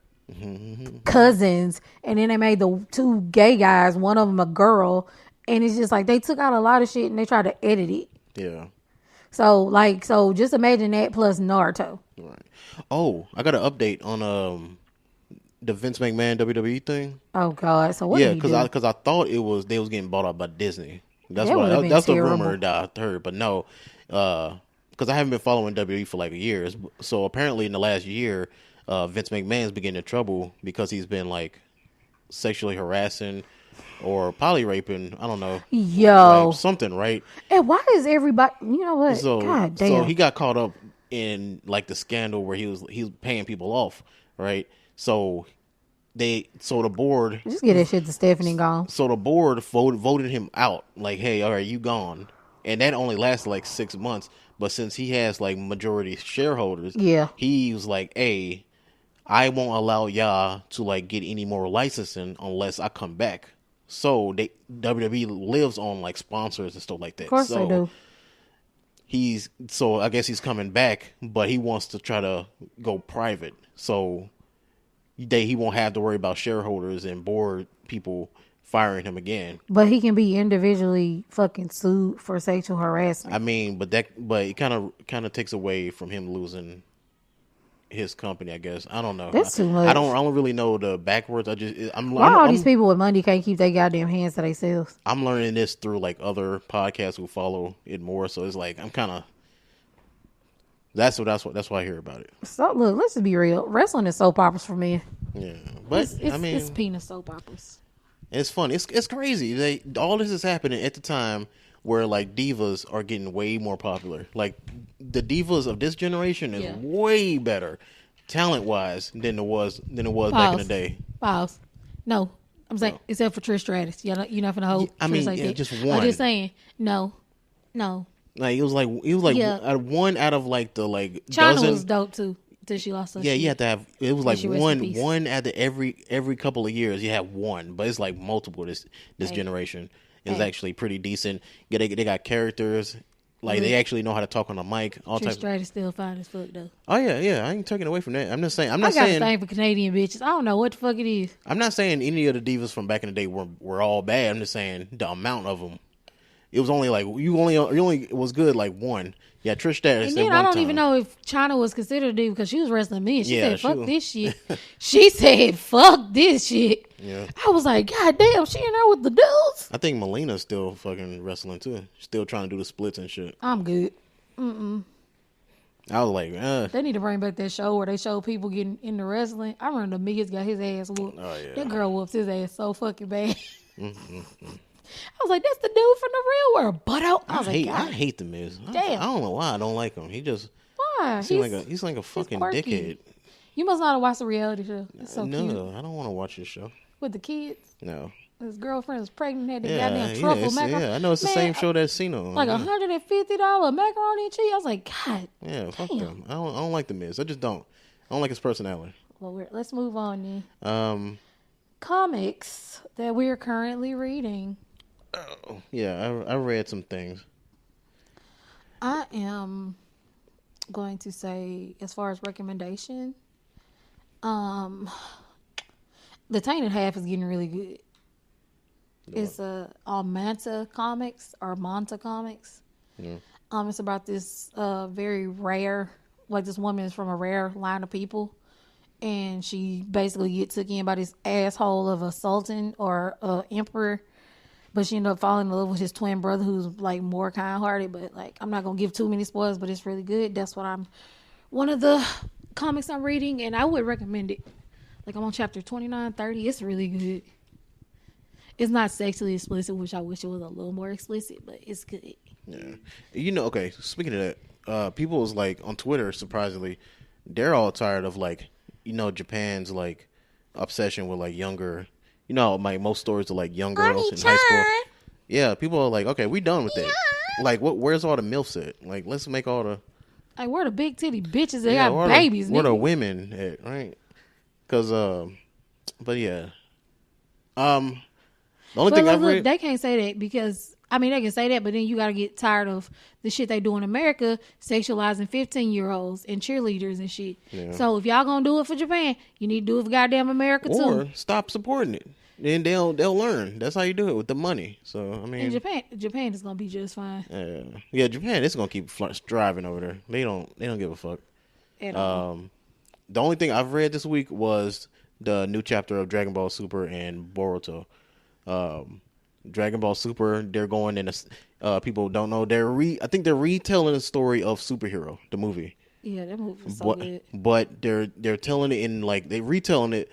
cousins, and then they made the 2 gay guys, one of them a girl, and it's just like they took out a lot of shit and they tried to edit it. Yeah. So just imagine that plus Naruto. Right. Oh, I got an update on the Vince McMahon WWE thing. Oh God! So what? Yeah, because I thought they was getting bought out by Disney. That's that's the rumor that I heard. But no, because I haven't been following WWE for like years. So apparently in the last year, Vince McMahon's been getting in trouble because he's been like sexually harassing or poly raping. I don't know. Yo, like something, right? And why is everybody? You know what? God damn. So he got caught up in like the scandal where he was paying people off, right? So the board just get that shit to Stephanie gone. So the board voted him out. Like, hey, all right, you gone. And that only lasted like 6 months. But since he has like majority shareholders, yeah, he was like, hey, I won't allow y'all to like get any more licensing unless I come back. So WWE lives on like sponsors and stuff like that. Of course they do. I guess he's coming back, but he wants to try to go private. So he won't have to worry about shareholders and board people firing him again. But he can be individually fucking sued for sexual harassment. I mean, but it kind of takes away from him losing his company, I guess. I don't know. That's too much. I don't really know the backwards. Why all these people with money can't keep their goddamn hands to themselves? I'm learning this through like other podcasts who follow it more. So it's like I'm kind of. That's why I hear about it. So look, let's just be real. Wrestling is soap operas for me. Yeah, but it's penis soap operas. It's fun. It's crazy. All this is happening at the time where like divas are getting way more popular. Like the divas of this generation is way better talent wise than it was back in the day. Pause. No, I'm saying except for Trish Stratus. You're not gonna hold. I mean, like that. Just one. I'm just saying. No. Like it was like one out of like the like China dozen. was dope too. Till she lost her Yeah, shit. you have to have. It was like one out of every couple of years. You have one, but it's like multiple. This generation is actually pretty decent. Yeah, they got characters. Like they actually know how to talk on the mic. Trish Stratus still fine as fuck though. Oh yeah. I ain't taking away from that. I'm just saying. I got a thing for Canadian bitches. I don't know what the fuck it is. I'm not saying any of the divas from back in the day were all bad. I'm just saying the amount of them. It was only like you only was good like one. Yeah, Trish Stratus. And then I don't even know if China was considered a diva because she was wrestling men. She said, "Fuck this shit." She said, "Fuck this shit." Yeah. I was like, "God damn, she in there with the dudes." I think Melina's still fucking wrestling too. Still trying to do the splits and shit. I'm good. I was like, They need to bring back that show where they show people getting into wrestling. I remember the Miz got his ass whooped. Oh yeah. That girl whoops his ass so fucking bad. I was like, that's the dude from the real world. But I hate the Miz. Damn. I don't know why I don't like him. He just why? he's like a fucking dickhead. You must not have watched the reality show. It's so no, cute. I don't want to watch this show. With the kids. No. His girlfriend was pregnant, had the Yeah, goddamn truffle macaroni. I know it's the same show that's Cena on. Like $150 macaroni and cheese. I was like, God. Yeah, fuck them. I don't like the Miz. I just don't. I don't like his personality. Well, let's move on then. Comics that we're currently reading. Oh, yeah, I read some things. I am going to say, as far as recommendation, the Tainted Half is getting really good. It's on Manta Comics or Manta Comics. Yeah. It's about this very rare, like this woman is from a rare line of people, and she basically gets took in by this asshole of a sultan or emperor, but she ended up falling in love with his twin brother, who's like more kind-hearted. But like, I'm not gonna give too many spoilers, but it's really good. That's what one of the comics I'm reading, and I would recommend it. Like, I'm on chapter 29, 30. It's really good. It's not sexually explicit, which I wish it was a little more explicit, but it's good. Yeah. Okay, speaking of that, people was like, on Twitter, surprisingly, they're all tired of like, Japan's like obsession with like younger, like most stories are like young girls in high school. Yeah, people are like, okay, we done with that. Like, where's all the MILFs at? Like, let's make all the... Like, where the big titty bitches that got babies, where the women at, right? Because, but yeah. The only thing I've read... They can't say that because, they can say that, but then you got to get tired of the shit they do in America, sexualizing 15-year-olds and cheerleaders and shit. Yeah. So if y'all gonna do it for Japan, you need to do it for goddamn America too. Or stop supporting it. Then they'll learn. That's how you do it, with the money. So, in Japan is gonna be just fine. Yeah, Japan is gonna keep striving over there. They don't give a fuck. At all. The only thing I've read this week was the new chapter of Dragon Ball Super and Boruto. Dragon Ball Super, they're going in people don't know, I think they're retelling the story of Superhero, the movie. Yeah, that movie was so good. But they're telling it in like, they retelling it,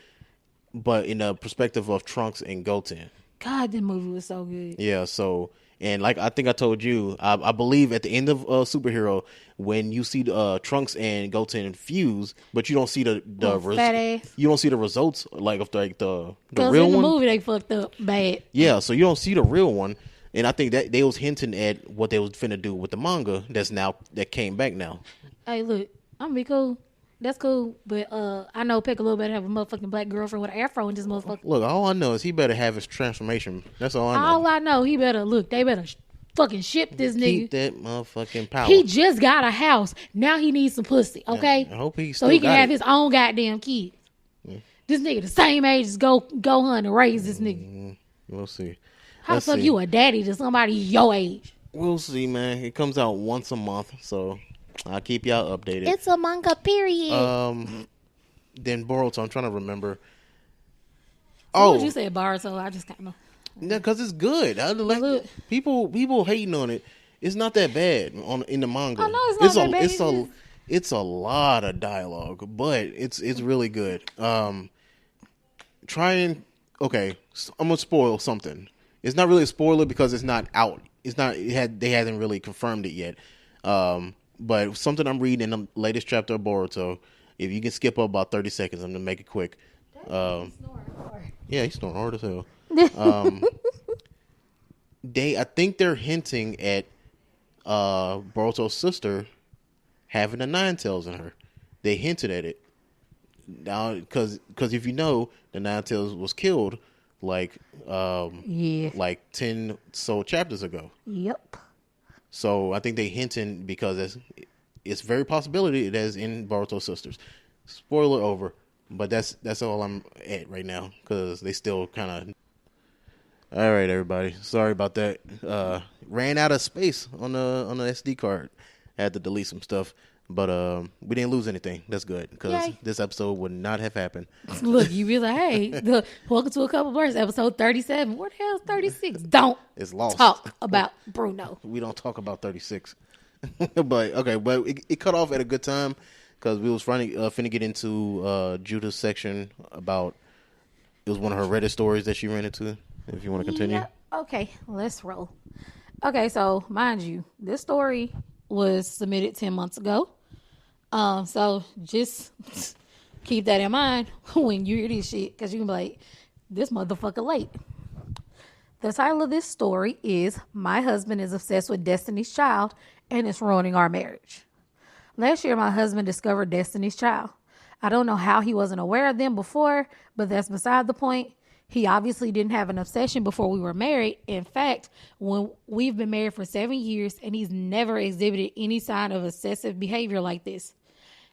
but in a perspective of Trunks and Goten. God, that movie was so good. Yeah, so, and like I think I told you, I believe at the end of Superhero, when you see Trunks and Goten fuse, but you don't see the you don't see the results like of like the real one. In the movie they fucked up bad. Yeah, so you don't see the real one, and I think that they was hinting at what they was finna do with the manga that came back now. Hey, look, I'm gonna be cool. That's cool, but I know Piccolo better have a motherfucking black girlfriend with an afro in this motherfucker. Look, all I know is he better have his transformation. That's all I know. All I know, he better they better fucking ship this nigga. Keep that motherfucking power. He just got a house. Now he needs some pussy, okay? I hope so he can have his own goddamn kids. Yeah. This nigga the same age as Gohan to raise this nigga. We'll see. How the fuck you a daddy to somebody your age? We'll see, man. It comes out once a month, so I'll keep y'all updated. It's a manga, period. Then Boruto, I'm trying to remember. What you say, Boruto? I just kind of... Yeah, because it's good. People hating on it. It's not that bad in the manga. I know it's not that bad. It's a lot of dialogue, but it's really good. I'm gonna spoil something. It's not really a spoiler because it's not out. They hasn't really confirmed it yet. But something I'm reading in the latest chapter of Boruto. If you can skip up about 30 seconds, I'm gonna make it quick. Yeah, he's snoring hard as hell. I think they're hinting at Boruto's sister having a Nine-Tails in her. They hinted at it now because if you know, the Nine-Tails was killed like 10 chapters ago. Yep. So I think they hinting because it's very possibility it is in Boruto's sisters. Spoiler over, but that's all I'm at right now because they still kind of. All right, everybody. Sorry about that. Ran out of space on the SD card. Had to delete some stuff, but we didn't lose anything. That's good because this episode would not have happened. Look, you be like, hey, welcome to A Couple Blurs, episode 37. What the hell is 36? Don't it's lost. Talk about Bruno. We don't talk about 36. But it cut off at a good time because we was finna get into Judah's section about it was one of her Reddit stories that she ran into. If you want to continue. Yeah. Okay, let's roll. Okay, so mind you, this story was submitted 10 months ago. So just Keep that in mind when you hear this shit, because you can be like, this motherfucker late. The title of this story is My Husband is Obsessed with Destiny's Child and It's Ruining Our Marriage. Last year, my husband discovered Destiny's Child. I don't know how he wasn't aware of them before, but that's beside the point. He obviously didn't have an obsession before we were married. In fact, when we've been married for 7 years and he's never exhibited any sign of obsessive behavior like this.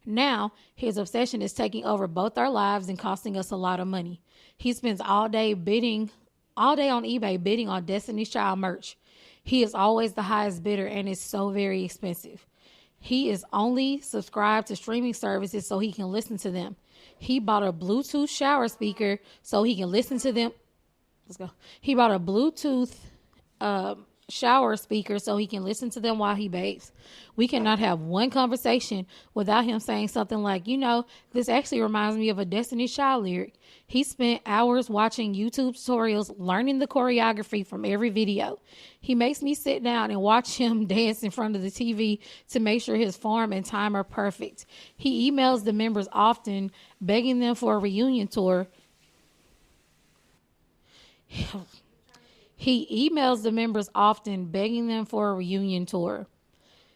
Now, his obsession is taking over both our lives and costing us a lot of money. He spends all day on eBay bidding on Destiny's Child merch. He is always the highest bidder and is so very expensive. He is only subscribed to streaming services so he can listen to them. He bought a Bluetooth shower speaker so he can listen to them. Let's go. He bought a Bluetooth shower speaker so he can listen to them while he bathes. We cannot have one conversation without him saying something like, this actually reminds me of a Destiny's Child lyric. He spent hours watching YouTube tutorials, learning the choreography from every video. He makes me sit down and watch him dance in front of the TV to make sure his form and time are perfect. He emails the members often, begging them for a reunion tour. He emails the members often, begging them for a reunion tour.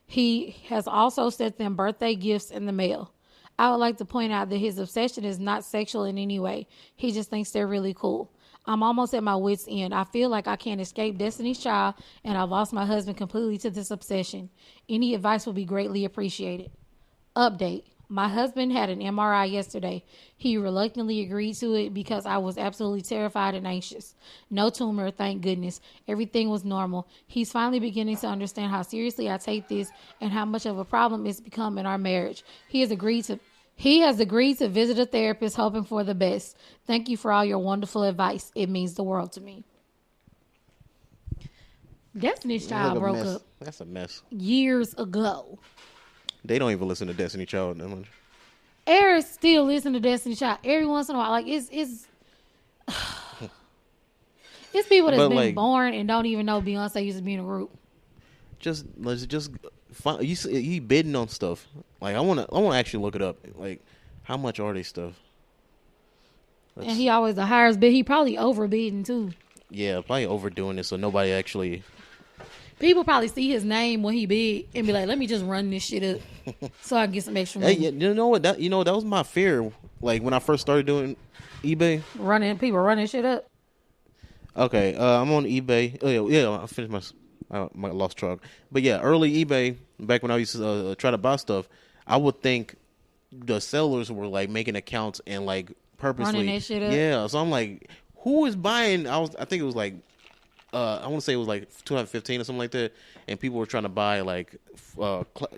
He has also sent them birthday gifts in the mail. I would like to point out that his obsession is not sexual in any way. He just thinks they're really cool. I'm almost at my wit's end. I feel like I can't escape Destiny's Child, and I've lost my husband completely to this obsession. Any advice would be greatly appreciated. Update. My husband had an MRI yesterday. He reluctantly agreed to it because I was absolutely terrified and anxious. No tumor, thank goodness. Everything was normal. He's finally beginning to understand how seriously I take this and how much of a problem it's become in our marriage. He has agreed to visit a therapist, hoping for the best. Thank you for all your wonderful advice. It means the world to me. Destiny's Child broke up. That's a mess. Years ago. They don't even listen to Destiny Child that much. Eric still listen to Destiny Child every once in a while. Like it's people that's been born and don't even know Beyonce used to be in a group. Let's just find, you bidding on stuff. Like I want to actually look it up. Like how much are they stuff? And he always the highest bid. He probably overbidding too. Yeah, probably overdoing it so nobody actually. People probably see his name when he bid and be like, "Let me just run this shit up so I can get some extra money." Hey, you know what? That was my fear. Like when I first started doing eBay, people running shit up. Okay, I'm on eBay. Oh yeah, I finished my lost track. But yeah, early eBay, back when I used to try to buy stuff, I would think the sellers were like making accounts and like purposely running that shit up. Yeah, so I'm like, who is buying? I think it was like. I want to say it was like 2015 or something like that, and people were trying to buy like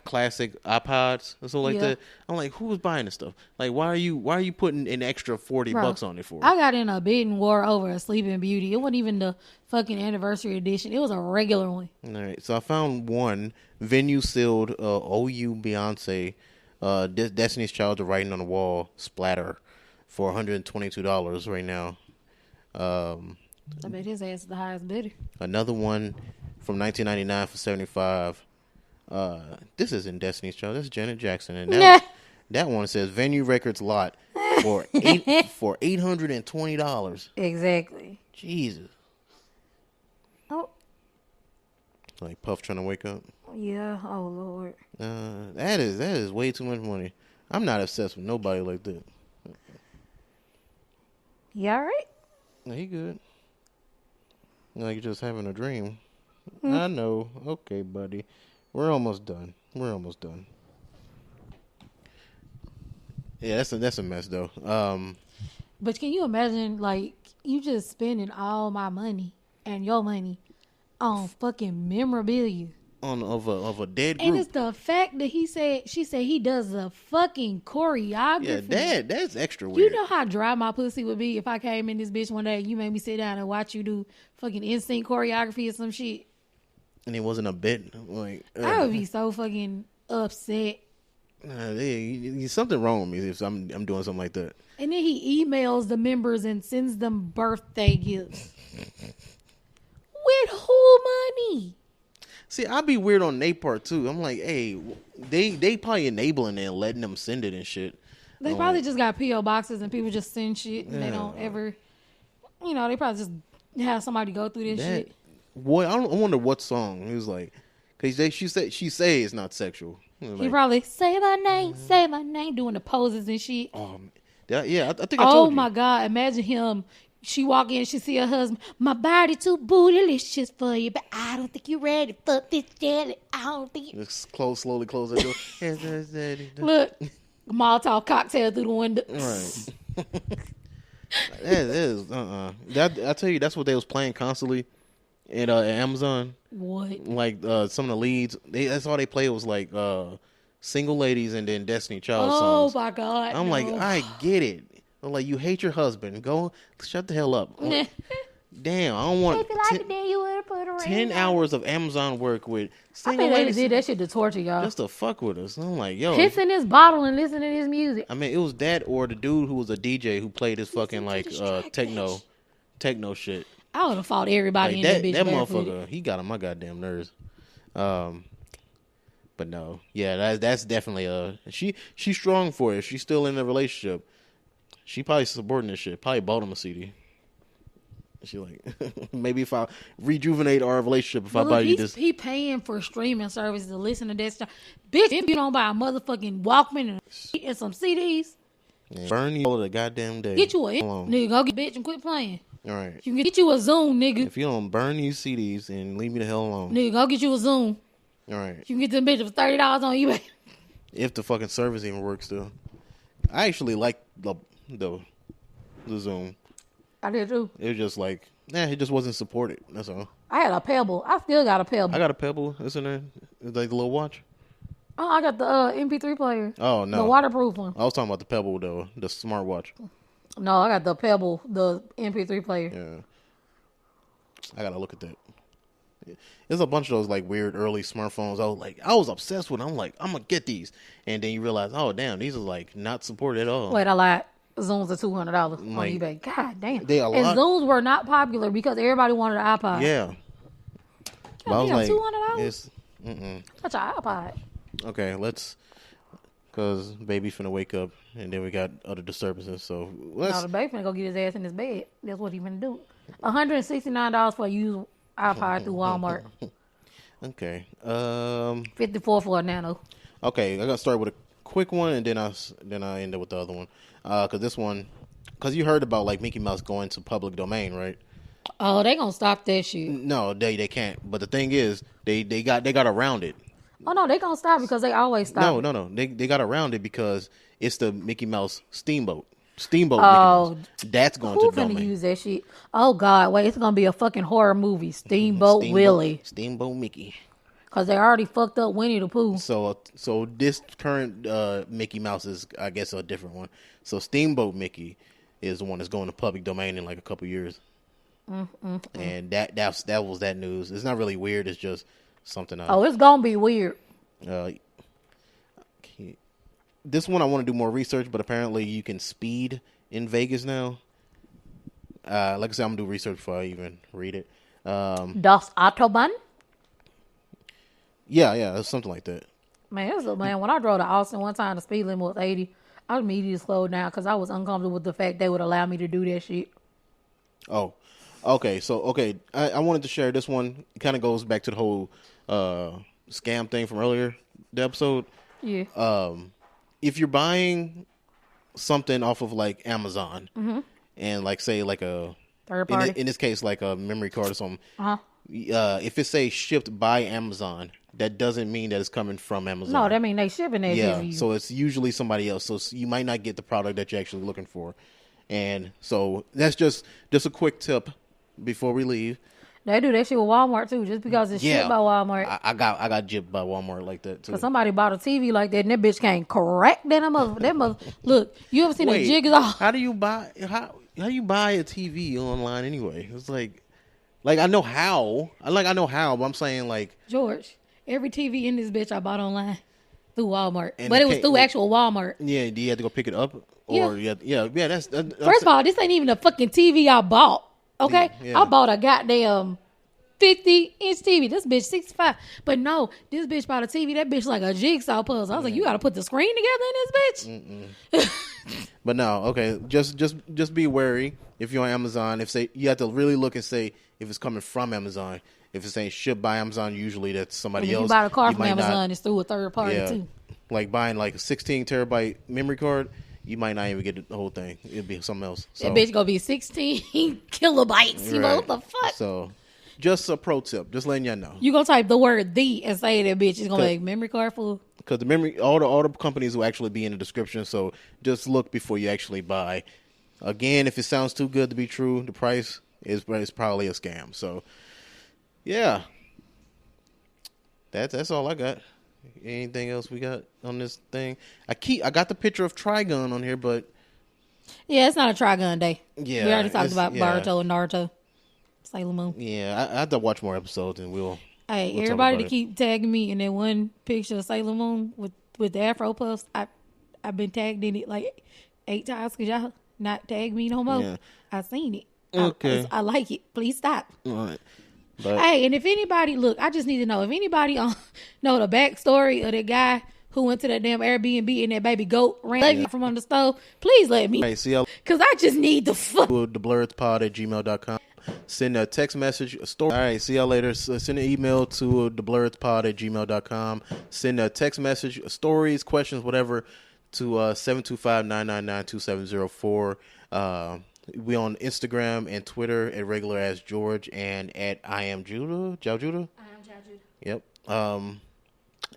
classic iPods or something like that. I'm like, who was buying this stuff? Like, why are you putting an extra $40 on it for? I got in a bidding war over a Sleeping Beauty. It wasn't even the fucking anniversary edition. It was a regular one. All right, so I found one venue sealed OU Beyonce Destiny's Child writing on the wall splatter for $122 right now. I bet his ass is the highest bidder. Another one from 1999 for $75. This isn't Destiny's Child. This is Janet Jackson, and that one says Venue Records lot for $820. Exactly. Jesus. Oh. Like Puff trying to wake up. Yeah. Oh Lord. That is way too much money. I'm not obsessed with nobody like that. You all right? No, he good. Like you're just having a dream. I know. Okay, buddy. We're almost done. Yeah, that's a mess though. But can you imagine, like, you just spending all my money and your money on fucking memorabilia of a dead group? And it's the fact that she said he does the fucking choreography. Yeah, that's extra weird. You know how dry my pussy would be if I came in this bitch one day and you made me sit down and watch you do fucking instinct choreography or some shit. And it wasn't a bit like I would be so fucking upset. There's something wrong with me if I'm doing something like that. And then he emails the members and sends them birthday gifts. With who money? See, I'd be weird on their part too. I'm like, hey, they probably enabling it and letting them send it and shit. They probably just got P.O. boxes and people just send shit and they don't ever, they probably just have somebody go through this shit. Boy, I wonder what song. He was like, because she say it's not sexual. Like, he probably, say my name, doing the poses and shit. Yeah, I think I told you. Oh my God, imagine him. She walk in, she see her husband. My body too bootylicious for you, but I don't think you're ready for this jelly. I don't think you... Slowly close the door. Look, Molotov cocktail through the window. Right. That is, I tell you, that's what they was playing constantly at Amazon. What? Like, some of the leads, that's all they played was like, Single Ladies and then Destiny Child songs. Oh my God. I'm like, I get it. I'm like, you hate your husband. Go, shut the hell up. Damn, I don't want 10 hours of Amazon work with Single Ladies. They did that shit to torture y'all. Just to fuck with us. I'm like, yo. Piss in this bottle and listen to this music. I mean, it was that or the dude who was a DJ who played his fucking like techno shit. I would have fought everybody like in that bitch. That motherfucker, he got on my goddamn nerves. But no, yeah, that's definitely she's strong for it. She's still in a relationship. She probably supporting this shit. Probably bought him a CD. She like, maybe if I rejuvenate our relationship, if I buy you this. He paying for streaming services to listen to that stuff. Bitch, if you don't buy a motherfucking Walkman and some CDs. Yeah. Burn you all the goddamn day. Get you a nigga, go get bitch and quit playing. All right. You can get you a Zoom, nigga. If you don't burn these CDs and leave me the hell alone. Nigga, go get you a Zoom. All right. You can get them bitches for $30 on eBay. If the fucking service even works still. I actually like the Zoom. I did too. It was just like, it just wasn't supported. That's all. I had a Pebble. I still got a Pebble. I got a Pebble. It's in there. It's like the little watch. Oh, I got the MP3 player. Oh, no. The waterproof one. I was talking about the Pebble, though. The smartwatch. No, I got the Pebble, the MP3 player. Yeah. I got to look at that. There's a bunch of those like weird early smartphones. I was obsessed with them. I'm like, I'm going to get these. And then you realize, oh, damn, these are like not supported at all. Wait, I lied. Zooms are $200 on eBay. God damn. They a lot. And Zooms were not popular because everybody wanted an iPod. Yeah. God, I was like, $200? That's your iPod. Okay, because baby finna wake up and then we got other disturbances. So no, the baby finna go get his ass in his bed. That's what he finna do. $169 for a used iPod through Walmart. Okay. 54 for a Nano. Okay, I gotta start with a quick one and then I end up with the other one. Because you heard about like Mickey Mouse going to public domain, right? Oh, they gonna stop that shit. No, they can't. But the thing is, they got around it. Oh no, they gonna stop because they always stop. No. They got around it because it's the Mickey Mouse Steamboat. Mickey Oh, Mouse. That's going who to domain. Who finna use that shit? Oh God, wait, it's gonna be a fucking horror movie. Steamboat Willie. Steamboat Mickey. Cause they already fucked up Winnie the Pooh. So this current Mickey Mouse is, I guess, a different one. So Steamboat Mickey is the one that's going to public domain in like a couple years. And that was that news. It's not really weird. It's just something. Oh, it's gonna be weird. This one I want to do more research, but apparently you can speed in Vegas now. Like I said, I'm gonna do research before I even read it. Das Autobahn. Yeah, it's something like that. Man, when I drove to Austin one time, the speed limit was 80. I immediately slowed down because I was uncomfortable with the fact they would allow me to do that shit. Oh, okay. So, I wanted to share this one. It kind of goes back to the whole scam thing from earlier, the episode. Yeah. If you're buying something off of like Amazon and like say like a third party, in this case like a memory card or something, if it says shipped by Amazon, that doesn't mean that it's coming from Amazon. No, that means they shipping it. Yeah, so it's usually somebody else. So you might not get the product that you're actually looking for. And so that's just a quick tip before we leave. They do that shit with Walmart too, just because it's shipped by Walmart. I got gypped by Walmart like that too. Cause somebody bought a TV like that and that bitch can't correct that mother. Look, you ever seen a jigsaw? How do you buy a TV online anyway? It's like I know how. I know how, but I'm saying like George, every TV in this bitch I bought online through Walmart, but it was through actual Walmart. Yeah, do you have to go pick it up? Or that's First of all, this ain't even a fucking TV I bought. Okay, I bought a goddamn 50-inch TV. This bitch 65, but no, this bitch bought a TV. That bitch like a jigsaw puzzle. I was like, you got to put the screen together in this bitch. But no, okay. Just be wary if you're on Amazon. If say you have to really look and say if it's coming from Amazon. If it's saying shipped by Amazon, usually that's somebody else. You buy a car from might Amazon, it's through a third party too. Like buying like a 16 terabyte memory card, you might not even get the whole thing. It'll be something else. So, that bitch gonna be 16 kilobytes. You know what the fuck? So, just a pro tip. Just letting y'all know. You gonna type the word "the" and say that bitch is gonna make memory card full. Because the memory, all the companies will actually be in the description. So just look before you actually buy. Again, if it sounds too good to be true, the price is probably a scam. So, yeah, that's all I got. Anything else we got on this thing? I got the picture of Trigun on here, but yeah, it's not a Trigun day. Yeah, we already talked about Boruto and Naruto, Sailor Moon. Yeah, I have to watch more episodes, and we'll. Hey, everybody to keep tagging me in that one picture of Sailor Moon with the Afro puffs. I've been tagged in it like 8 times because y'all not tag me no more. Yeah. I seen it. Okay, I like it. Please stop. All right. But, hey, and if anybody, look, I just need to know if anybody know the backstory of that guy who went to that damn Airbnb and that baby goat ran from under the stove, please let me. Hey, see y'all. Because I just need the fuck. TheBlerdzdPod@gmail.com. Send a text message, a story. All right, see y'all later. Send an email to TheBlerdzdPod@gmail.com. Send a text message, stories, questions, whatever, to 725-999-2704. We on Instagram and Twitter at regular as George and at I am Judah. Jow Judah. I am Jow Judah. Yep.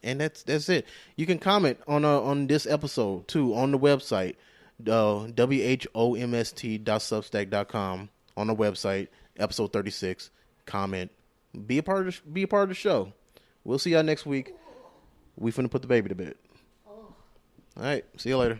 And that's it. You can comment on this episode too on the website, whomst.substack.com. On the website, episode 36. Comment. Be a part of the show. We'll see y'all next week. We finna put the baby to bed. All right. See you later.